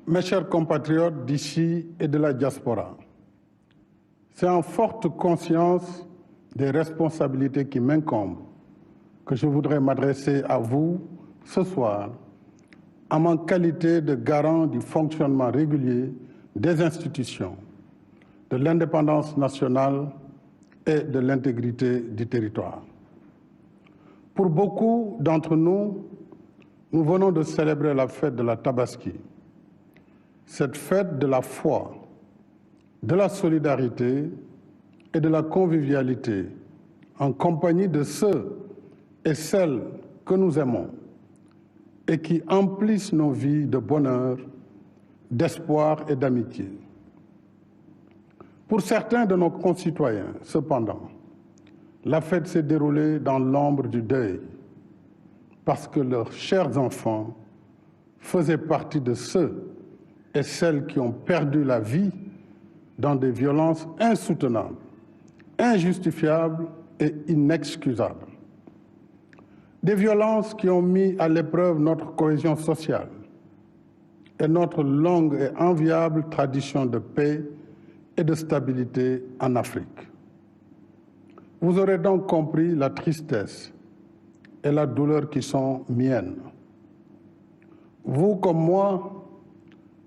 Mes chers compatriotes d'ici et de la diaspora, c'est en forte conscience des responsabilités qui m'incombent que je voudrais m'adresser à vous ce soir en ma qualité de garant du fonctionnement régulier des institutions, de l'indépendance nationale et de l'intégrité du territoire. Pour beaucoup d'entre nous, nous venons de célébrer la fête de la Tabaski, cette fête de la foi, de la solidarité et de la convivialité en compagnie de ceux et celles que nous aimons et qui emplissent nos vies de bonheur, d'espoir et d'amitié. Pour certains de nos concitoyens, cependant, la fête s'est déroulée dans l'ombre du deuil parce que leurs chers enfants faisaient partie de ceux et celles qui ont perdu la vie dans des violences insoutenables, injustifiables et inexcusables. Des violences qui ont mis à l'épreuve notre cohésion sociale et notre longue et enviable tradition de paix et de stabilité en Afrique. Vous aurez donc compris la tristesse et la douleur qui sont miennes. Vous comme moi,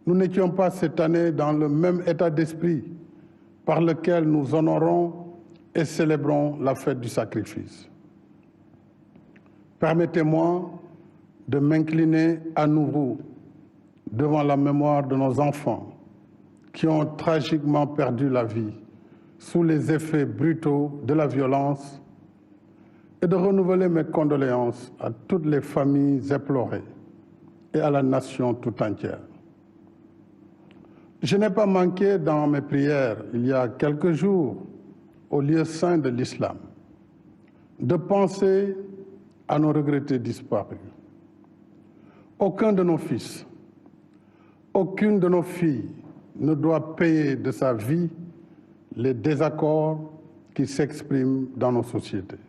nous n'étions pas cette année dans le même état d'esprit par lequel nous honorons et célébrons la fête du sacrifice. Permettez-moi de m'incliner à nouveau devant la mémoire de nos enfants qui ont tragiquement perdu la vie sous les effets brutaux de la violence et de renouveler mes condoléances à toutes les familles éplorées et à la nation tout entière. Je n'ai pas manqué dans mes prières, il y a quelques jours, au lieu saint de l'islam, de penser à nos regrettés disparus. Aucun de nos fils, aucune de nos filles ne doit payer de sa vie les désaccords qui s'expriment dans nos sociétés.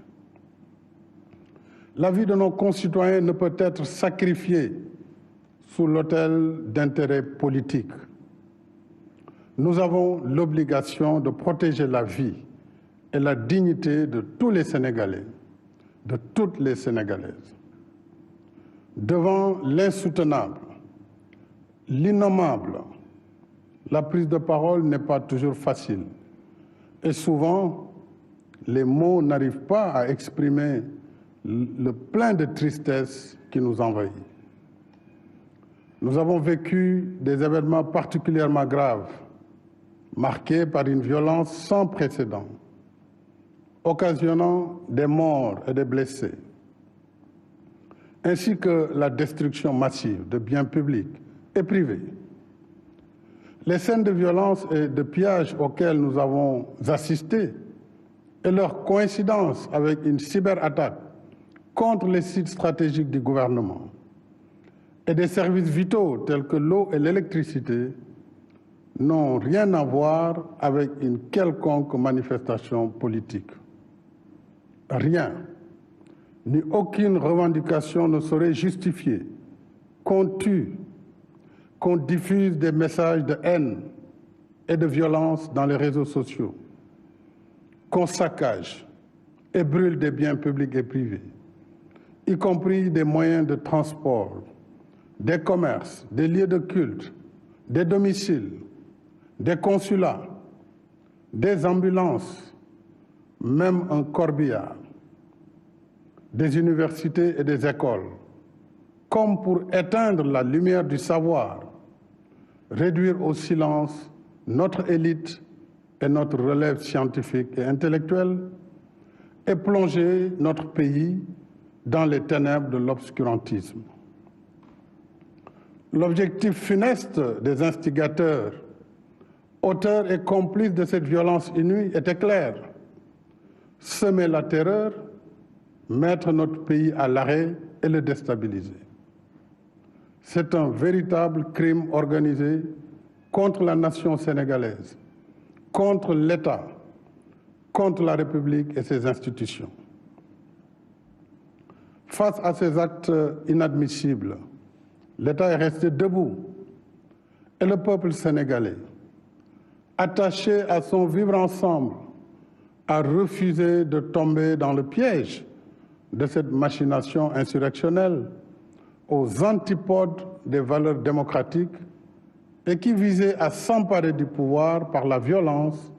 La vie de nos concitoyens ne peut être sacrifiée sous l'autel d'intérêts politiques. Nous avons l'obligation de protéger la vie et la dignité de tous les Sénégalais, de toutes les Sénégalaises. Devant l'insoutenable, l'innommable, la prise de parole n'est pas toujours facile. Et souvent, les mots n'arrivent pas à exprimer le plein de tristesse qui nous envahit. Nous avons vécu des événements particulièrement graves, marqués par une violence sans précédent, occasionnant des morts et des blessés, ainsi que la destruction massive de biens publics et privés. Les scènes de violence et de pillage auxquelles nous avons assisté et leur coïncidence avec une cyberattaque contre les sites stratégiques du gouvernement et des services vitaux tels que l'eau et l'électricité n'ont rien à voir avec une quelconque manifestation politique. Rien, ni aucune revendication ne saurait justifier qu'on tue, qu'on diffuse des messages de haine et de violence dans les réseaux sociaux, qu'on saccage et brûle des biens publics et privés, y compris des moyens de transport, des commerces, des lieux de culte, des domiciles, des consulats, des ambulances, même un corbillard, des universités et des écoles, comme pour éteindre la lumière du savoir, réduire au silence notre élite et notre relève scientifique et intellectuelle, et plonger notre pays dans les ténèbres de l'obscurantisme. L'objectif funeste des instigateurs, auteurs et complices de cette violence inouïe était clair: semer la terreur, mettre notre pays à l'arrêt et le déstabiliser. C'est un véritable crime organisé contre la nation sénégalaise, contre l'État, contre la République et ses institutions. Face à ces actes inadmissibles, l'État est resté debout et le peuple sénégalais, attaché à son vivre ensemble, a refusé de tomber dans le piège de cette machination insurrectionnelle aux antipodes des valeurs démocratiques et qui visait à s'emparer du pouvoir par la violence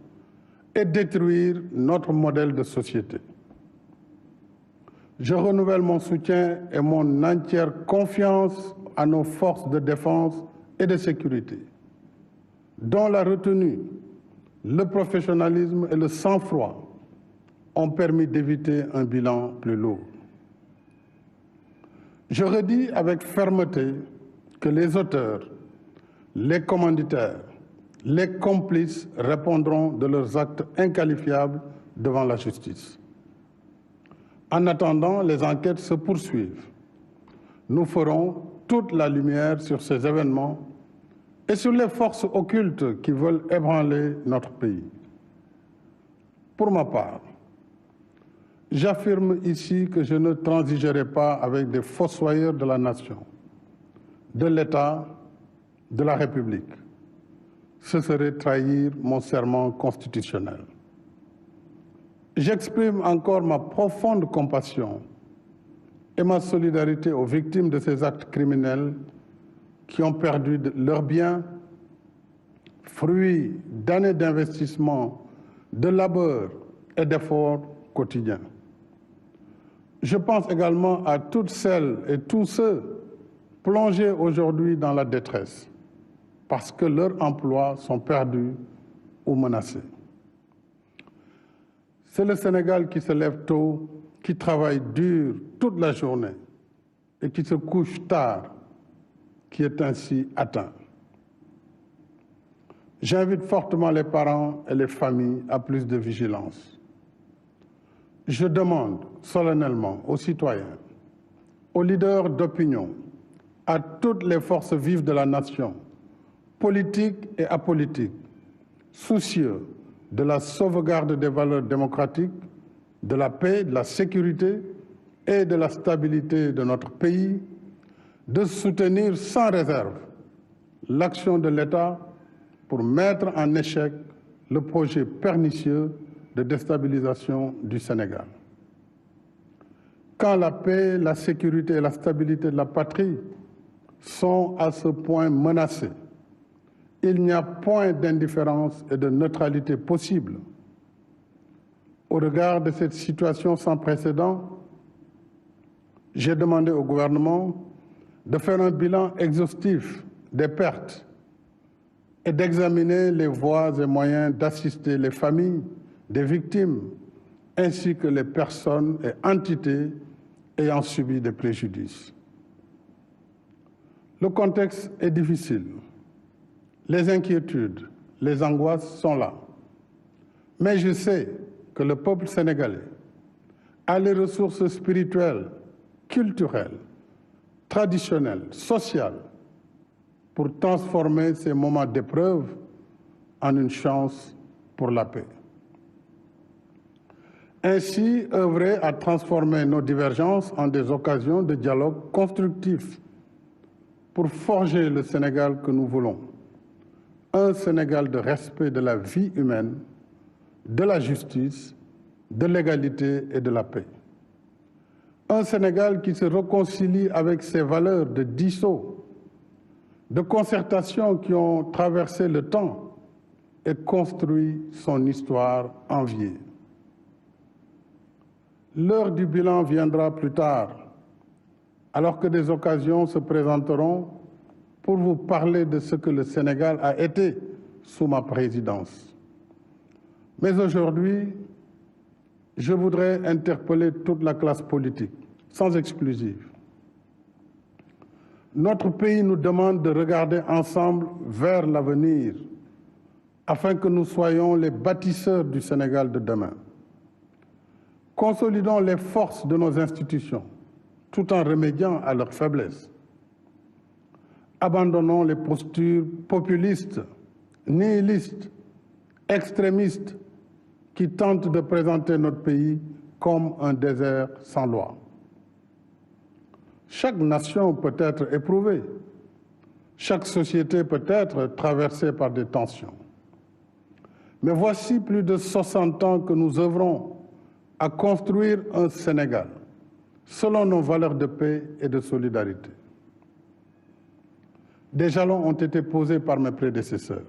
et détruire notre modèle de société. Je renouvelle mon soutien et mon entière confiance à nos forces de défense et de sécurité, dont la retenue, le professionnalisme et le sang-froid ont permis d'éviter un bilan plus lourd. Je redis avec fermeté que les auteurs, les commanditaires, les complices répondront de leurs actes inqualifiables devant la justice. En attendant, les enquêtes se poursuivent. Nous ferons toute la lumière sur ces événements et sur les forces occultes qui veulent ébranler notre pays. Pour ma part, j'affirme ici que je ne transigerai pas avec des fossoyeurs de la nation, de l'État, de la République. Ce serait trahir mon serment constitutionnel. J'exprime encore ma profonde compassion et ma solidarité aux victimes de ces actes criminels qui ont perdu leurs biens, fruits d'années d'investissement, de labeur et d'efforts quotidiens. Je pense également à toutes celles et tous ceux plongés aujourd'hui dans la détresse parce que leurs emplois sont perdus ou menacés. C'est le Sénégal qui se lève tôt, qui travaille dur toute la journée et qui se couche tard, qui est ainsi atteint. J'invite fortement les parents et les familles à plus de vigilance. Je demande solennellement aux citoyens, aux leaders d'opinion, à toutes les forces vives de la nation, politiques et apolitiques, soucieux de la sauvegarde des valeurs démocratiques, de la paix, de la sécurité et de la stabilité de notre pays, de soutenir sans réserve l'action de l'État pour mettre en échec le projet pernicieux de déstabilisation du Sénégal. Quand la paix, la sécurité et la stabilité de la patrie sont à ce point menacées, il n'y a point d'indifférence et de neutralité possible. Au regard de cette situation sans précédent, j'ai demandé au gouvernement de faire un bilan exhaustif des pertes et d'examiner les voies et moyens d'assister les familles des victimes ainsi que les personnes et entités ayant subi des préjudices. Le contexte est difficile. Les inquiétudes, les angoisses sont là. Mais je sais que le peuple sénégalais a les ressources spirituelles, culturelles, traditionnelles, sociales pour transformer ces moments d'épreuve en une chance pour la paix. Ainsi, œuvrer à transformer nos divergences en des occasions de dialogue constructif pour forger le Sénégal que nous voulons. Un Sénégal de respect de la vie humaine, de la justice, de l'égalité et de la paix. Un Sénégal qui se réconcilie avec ses valeurs de dialogue, de concertation qui ont traversé le temps et construit son histoire enviée. L'heure du bilan viendra plus tard, alors que des occasions se présenteront pour vous parler de ce que le Sénégal a été sous ma présidence. Mais aujourd'hui, je voudrais interpeller toute la classe politique, sans exclusive. Notre pays nous demande de regarder ensemble vers l'avenir, afin que nous soyons les bâtisseurs du Sénégal de demain. Consolidons les forces de nos institutions, tout en remédiant à leurs faiblesses. Abandonnons les postures populistes, nihilistes, extrémistes qui tentent de présenter notre pays comme un désert sans loi. Chaque nation peut être éprouvée, Chaque société peut être traversée par des tensions. Mais voici plus de 60 ans que nous œuvrons à construire un Sénégal selon nos valeurs de paix et de solidarité. Des jalons ont été posés par mes prédécesseurs.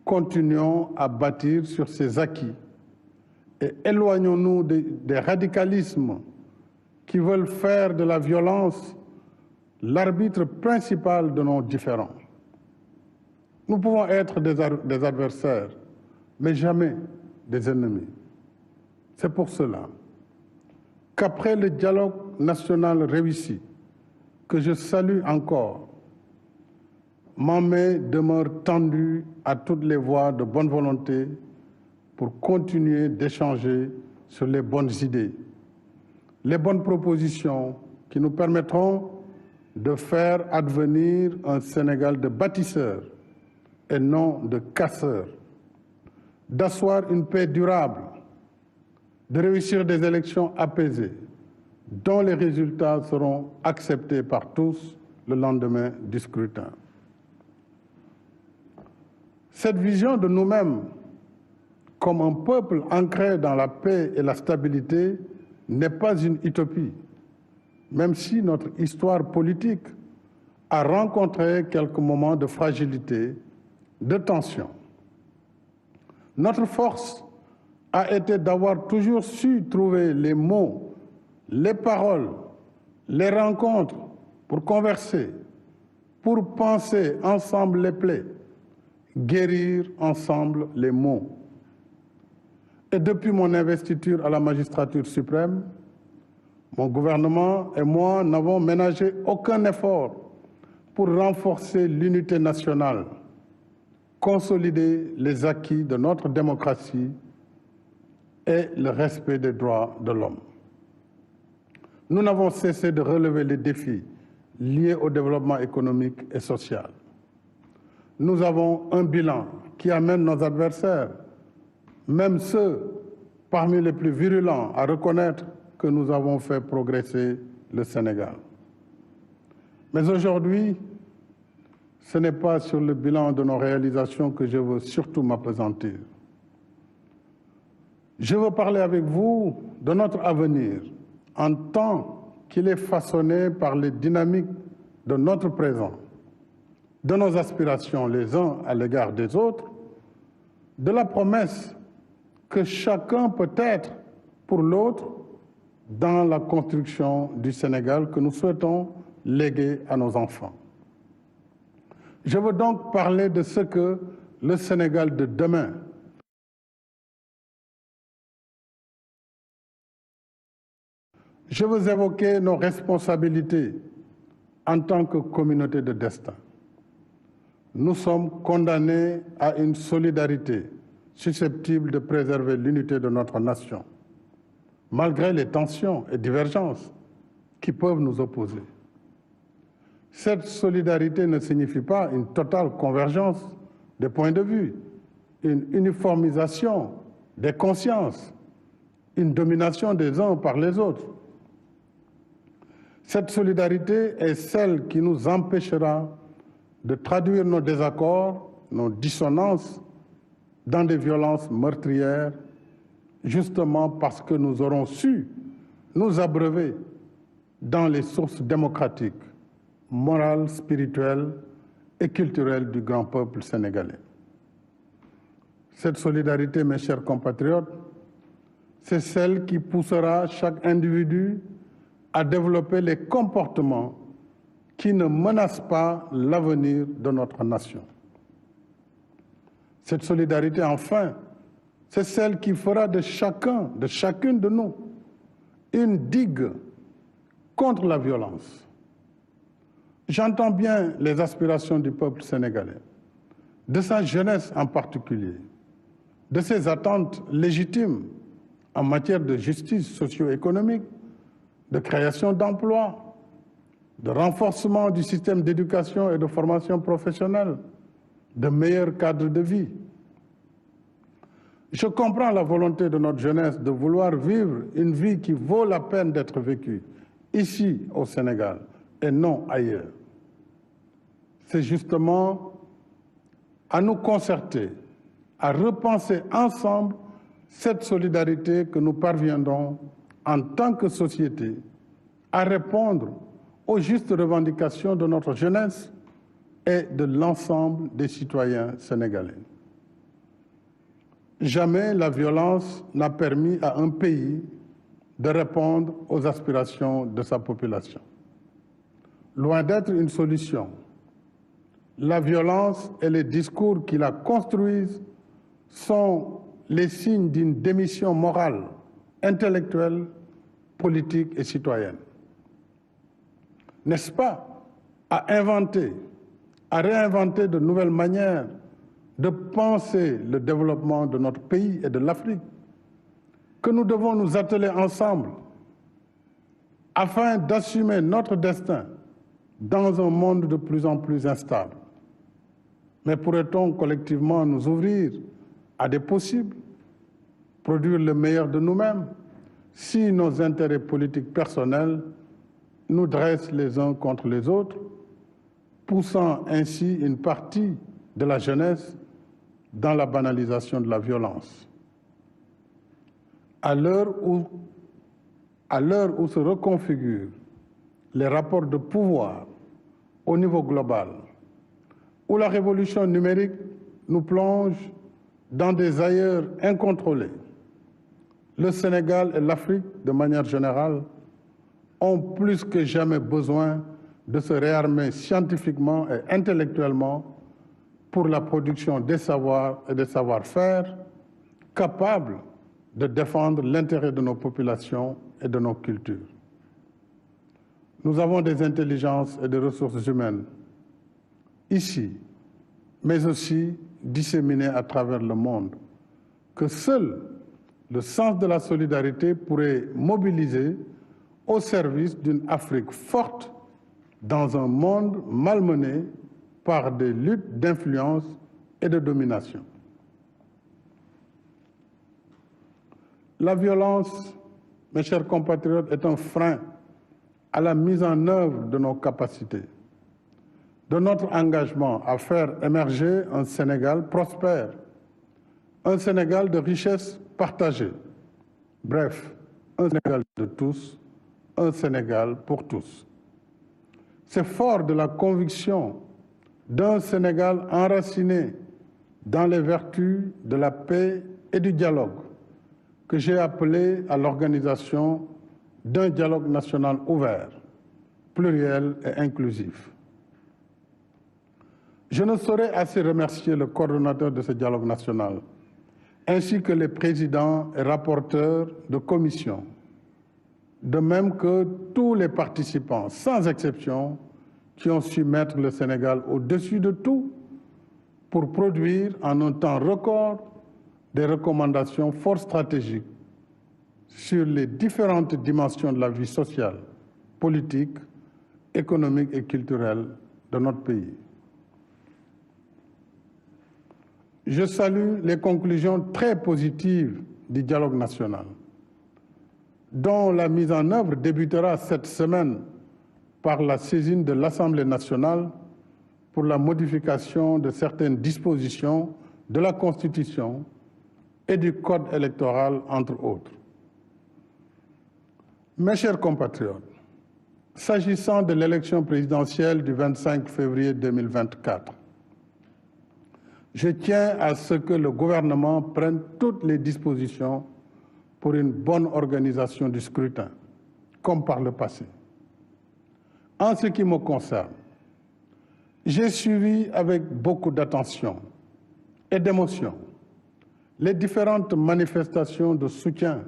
Continuons à bâtir sur ces acquis et éloignons-nous des radicalismes qui veulent faire de la violence l'arbitre principal de nos différends. Nous pouvons être des adversaires, mais jamais des ennemis. C'est pour cela qu'après le dialogue national réussi, que je salue encore, ma main demeure tendue à toutes les voies de bonne volonté pour continuer d'échanger sur les bonnes idées, les bonnes propositions qui nous permettront de faire advenir un Sénégal de bâtisseurs et non de casseurs, d'asseoir une paix durable, de réussir des élections apaisées, dont les résultats seront acceptés par tous le lendemain du scrutin. Cette vision de nous-mêmes comme un peuple ancré dans la paix et la stabilité n'est pas une utopie, même si notre histoire politique a rencontré quelques moments de fragilité, de tension. Notre force a été d'avoir toujours su trouver les mots, les paroles, les rencontres pour converser, pour penser ensemble les plaies, guérir ensemble les maux. Et depuis mon investiture à la magistrature suprême, mon gouvernement et moi n'avons ménagé aucun effort pour renforcer l'unité nationale, consolider les acquis de notre démocratie et le respect des droits de l'homme. Nous n'avons cessé de relever les défis liés au développement économique et social. Nous avons un bilan qui amène nos adversaires, même ceux parmi les plus virulents, à reconnaître que nous avons fait progresser le Sénégal. Mais aujourd'hui, ce n'est pas sur le bilan de nos réalisations que je veux surtout m'appesantir. Je veux parler avec vous de notre avenir en tant qu'il est façonné par les dynamiques de notre présent, de nos aspirations les uns à l'égard des autres, de la promesse que chacun peut être pour l'autre dans la construction du Sénégal que nous souhaitons léguer à nos enfants. Je veux donc parler de ce que le Sénégal de demain Je veux évoquer nos responsabilités en tant que communauté de destin. Nous sommes condamnés à une solidarité susceptible de préserver l'unité de notre nation, malgré les tensions et divergences qui peuvent nous opposer. Cette solidarité ne signifie pas une totale convergence des points de vue, une uniformisation des consciences, une domination des uns par les autres. Cette solidarité est celle qui nous empêchera de traduire nos désaccords, nos dissonances dans des violences meurtrières, justement parce que nous aurons su nous abreuver dans les sources démocratiques, morales, spirituelles et culturelles du grand peuple sénégalais. Cette solidarité, mes chers compatriotes, c'est celle qui poussera chaque individu à développer les comportements qui ne menacent pas l'avenir de notre nation. Cette solidarité, enfin, c'est celle qui fera de chacun, de chacune de nous, une digue contre la violence. J'entends bien les aspirations du peuple sénégalais, de sa jeunesse en particulier, de ses attentes légitimes en matière de justice socio-économique, de création d'emplois, de renforcement du système d'éducation et de formation professionnelle, de meilleurs cadres de vie. Je comprends la volonté de notre jeunesse de vouloir vivre une vie qui vaut la peine d'être vécue, ici au Sénégal, et non ailleurs. c'est justement à nous concerter, à repenser ensemble cette solidarité que nous parviendrons en tant que société à répondre aux justes revendications de notre jeunesse et de l'ensemble des citoyens sénégalais. Jamais la violence n'a permis à un pays de répondre aux aspirations de sa population. Loin d'être une solution, la violence et les discours qui la construisent sont les signes d'une démission morale, intellectuelle, politique et citoyenne. N'est-ce pas à réinventer de nouvelles manières de penser le développement de notre pays et de l'Afrique que nous devons nous atteler ensemble afin d'assumer notre destin dans un monde de plus en plus instable. Mais pourrait-on collectivement nous ouvrir à des possibles, produire le meilleur de nous-mêmes, si nos intérêts politiques personnels nous dressent les uns contre les autres, poussant ainsi une partie de la jeunesse dans la banalisation de la violence? À l'heure où se reconfigurent les rapports de pouvoir au niveau global, où la révolution numérique nous plonge dans des ailleurs incontrôlés, le Sénégal et l'Afrique, de manière générale, ont plus que jamais besoin de se réarmer scientifiquement et intellectuellement pour la production des savoirs et des savoir-faire capables de défendre l'intérêt de nos populations et de nos cultures. Nous avons des intelligences et des ressources humaines ici, mais aussi disséminées à travers le monde, que seul le sens de la solidarité pourrait mobiliser au service d'une Afrique forte dans un monde malmené par des luttes d'influence et de domination. La violence, mes chers compatriotes, est un frein à la mise en œuvre de nos capacités, de notre engagement à faire émerger un Sénégal prospère, un Sénégal de richesse partagée, bref, un Sénégal de tous, un Sénégal pour tous. C'est fort de la conviction d'un Sénégal enraciné dans les vertus de la paix et du dialogue que j'ai appelé à l'organisation d'un dialogue national ouvert, pluriel et inclusif. Je ne saurais assez remercier le coordonnateur de ce dialogue national, ainsi que les présidents et rapporteurs de commission, de même que tous les participants, sans exception, qui ont su mettre le Sénégal au-dessus de tout pour produire en un temps record des recommandations fort stratégiques sur les différentes dimensions de la vie sociale, politique, économique et culturelle de notre pays. Je salue les conclusions très positives du dialogue national, dont la mise en œuvre débutera cette semaine par la saisine de l'Assemblée nationale pour la modification de certaines dispositions de la Constitution et du Code électoral, entre autres. Mes chers compatriotes, s'agissant de l'élection présidentielle du 25 février 2024, je tiens à ce que le gouvernement prenne toutes les dispositions pour une bonne organisation du scrutin, comme par le passé. En ce qui me concerne, j'ai suivi avec beaucoup d'attention et d'émotion les différentes manifestations de soutien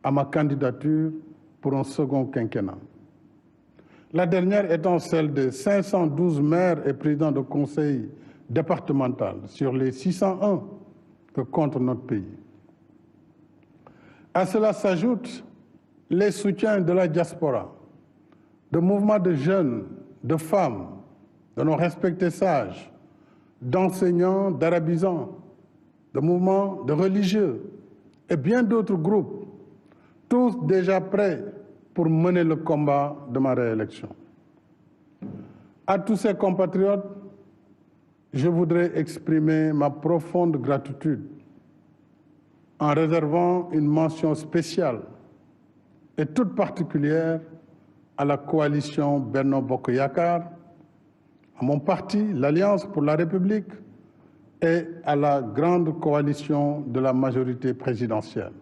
à ma candidature pour un second quinquennat. La dernière étant celle des 512 maires et présidents de conseil départemental sur les 601 que compte notre pays. À cela s'ajoutent les soutiens de la diaspora, de mouvements de jeunes, de femmes, de nos respectés sages, d'enseignants, d'arabisants, de mouvements de religieux et bien d'autres groupes, tous déjà prêts pour mener le combat de ma réélection. À tous ces compatriotes, je voudrais exprimer ma profonde gratitude en réservant une mention spéciale et toute particulière à la coalition Benno Bokk Yakaar, à mon parti, l'Alliance pour la République, et à la grande coalition de la majorité présidentielle.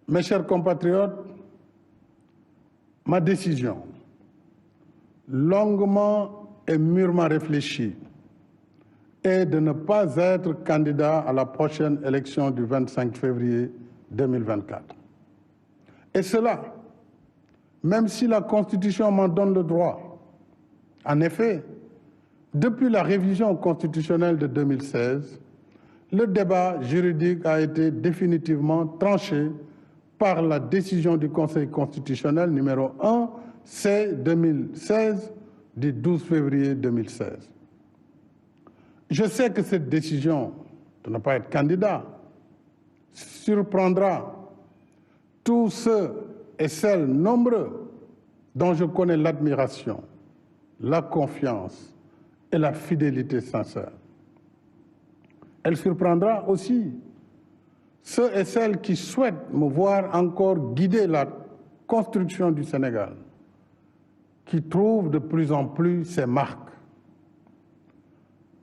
Mes chers compatriotes, ma décision, longuement et mûrement réfléchie, est de ne pas être candidat à la prochaine élection du 25 février 2024. Et cela, même si la Constitution m'en donne le droit. En effet, depuis la révision constitutionnelle de 2016, le débat juridique a été définitivement tranché par la décision du Conseil constitutionnel numéro 1 C-2016 du 12 février 2016. Je sais que cette décision de ne pas être candidat surprendra tous ceux et celles nombreux dont je connais l'admiration, la confiance et la fidélité sincère. Elle surprendra aussi ceux et celles qui souhaitent me voir encore guider la construction du Sénégal, qui trouvent de plus en plus ses marques.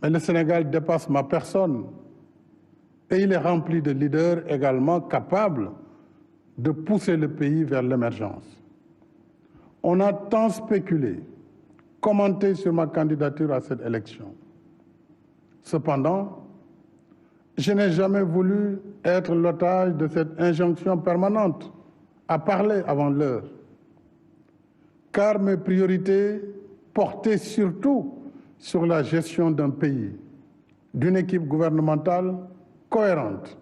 Mais le Sénégal dépasse ma personne et il est rempli de leaders également capables de pousser le pays vers l'émergence. On a tant spéculé, commenté sur ma candidature à cette élection. Cependant, je n'ai jamais voulu être l'otage de cette injonction permanente à parler avant l'heure, car mes priorités portaient surtout sur la gestion d'un pays, d'une équipe gouvernementale cohérente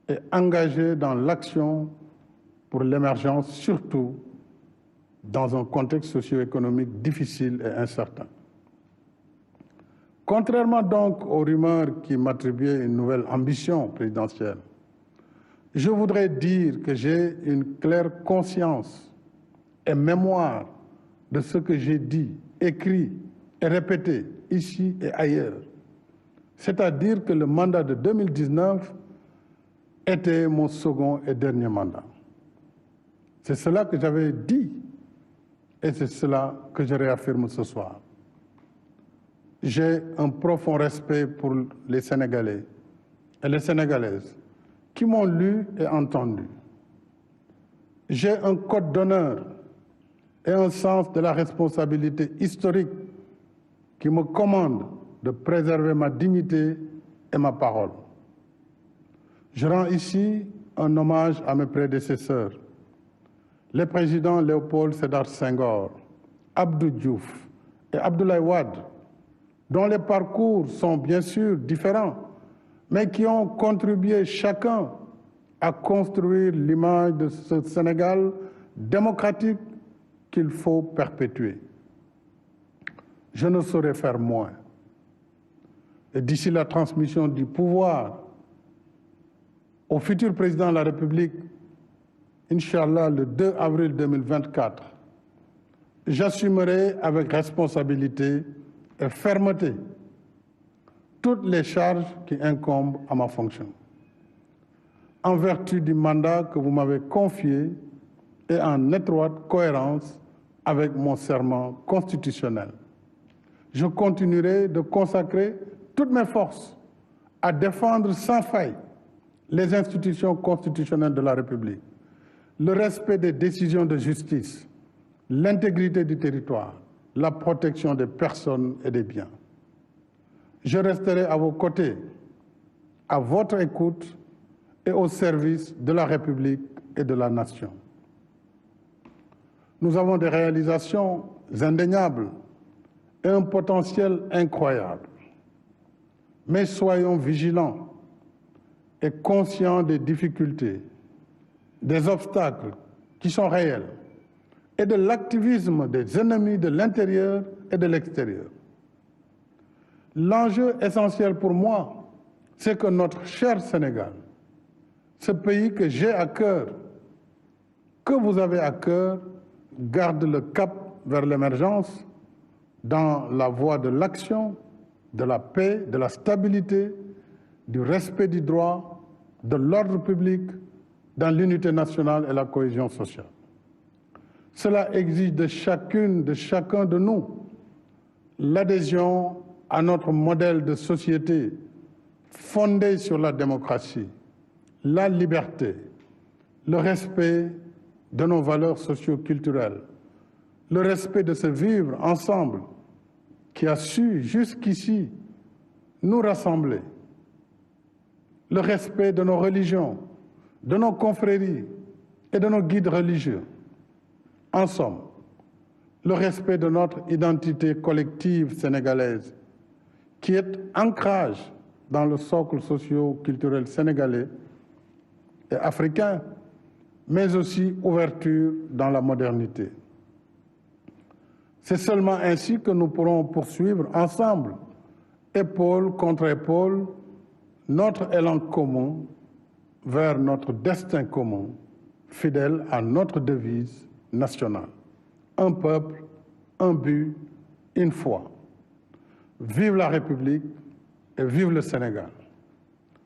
et engagée dans l'action pour l'émergence, surtout dans un contexte socio-économique difficile et incertain. Contrairement donc aux rumeurs qui m'attribuaient une nouvelle ambition présidentielle, je voudrais dire que j'ai une claire conscience et mémoire de ce que j'ai dit, écrit et répété ici et ailleurs. C'est-à-dire que le mandat de 2019 était mon second et dernier mandat. C'est cela que j'avais dit et c'est cela que je réaffirme ce soir. J'ai un profond respect pour les Sénégalais et les Sénégalaises qui m'ont lu et entendu. J'ai un code d'honneur et un sens de la responsabilité historique qui me commande de préserver ma dignité et ma parole. Je rends ici un hommage à mes prédécesseurs, les présidents Léopold Sédar Senghor, Abdou Diouf et Abdoulaye Wade, dont les parcours sont bien sûr différents, mais qui ont contribué chacun à construire l'image de ce Sénégal démocratique qu'il faut perpétuer. Je ne saurais faire moins. Et d'ici la transmission du pouvoir au futur président de la République, Inch'Allah, le 2 avril 2024, j'assumerai avec responsabilité et fermeté toutes les charges qui incombent à ma fonction, en vertu du mandat que vous m'avez confié et en étroite cohérence avec mon serment constitutionnel. Je continuerai de consacrer toutes mes forces à défendre sans faille les institutions constitutionnelles de la République, le respect des décisions de justice, l'intégrité du territoire, la protection des personnes et des biens. Je resterai à vos côtés, à votre écoute et au service de la République et de la nation. Nous avons des réalisations indéniables et un potentiel incroyable. Mais soyons vigilants et conscients des difficultés, des obstacles qui sont réels et de l'activisme des ennemis de l'intérieur et de l'extérieur. L'enjeu essentiel pour moi, c'est que notre cher Sénégal, ce pays que j'ai à cœur, que vous avez à cœur, garde le cap vers l'émergence, dans la voie de l'action, de la paix, de la stabilité, du respect du droit, de l'ordre public, dans l'unité nationale et la cohésion sociale. Cela exige de chacune, de chacun de nous, l'adhésion à notre modèle de société fondé sur la démocratie, la liberté, le respect de nos valeurs socio-culturelles, le respect de ce vivre ensemble qui a su jusqu'ici nous rassembler, le respect de nos religions, de nos confréries et de nos guides religieux. En somme, le respect de notre identité collective sénégalaise, qui est ancrage dans le socle socio-culturel sénégalais et africain, mais aussi ouverture dans la modernité. C'est seulement ainsi que nous pourrons poursuivre ensemble, épaule contre épaule, notre élan commun vers notre destin commun, fidèle à notre devise nationale. Un peuple, un but, une foi. Vive la République et vive le Sénégal.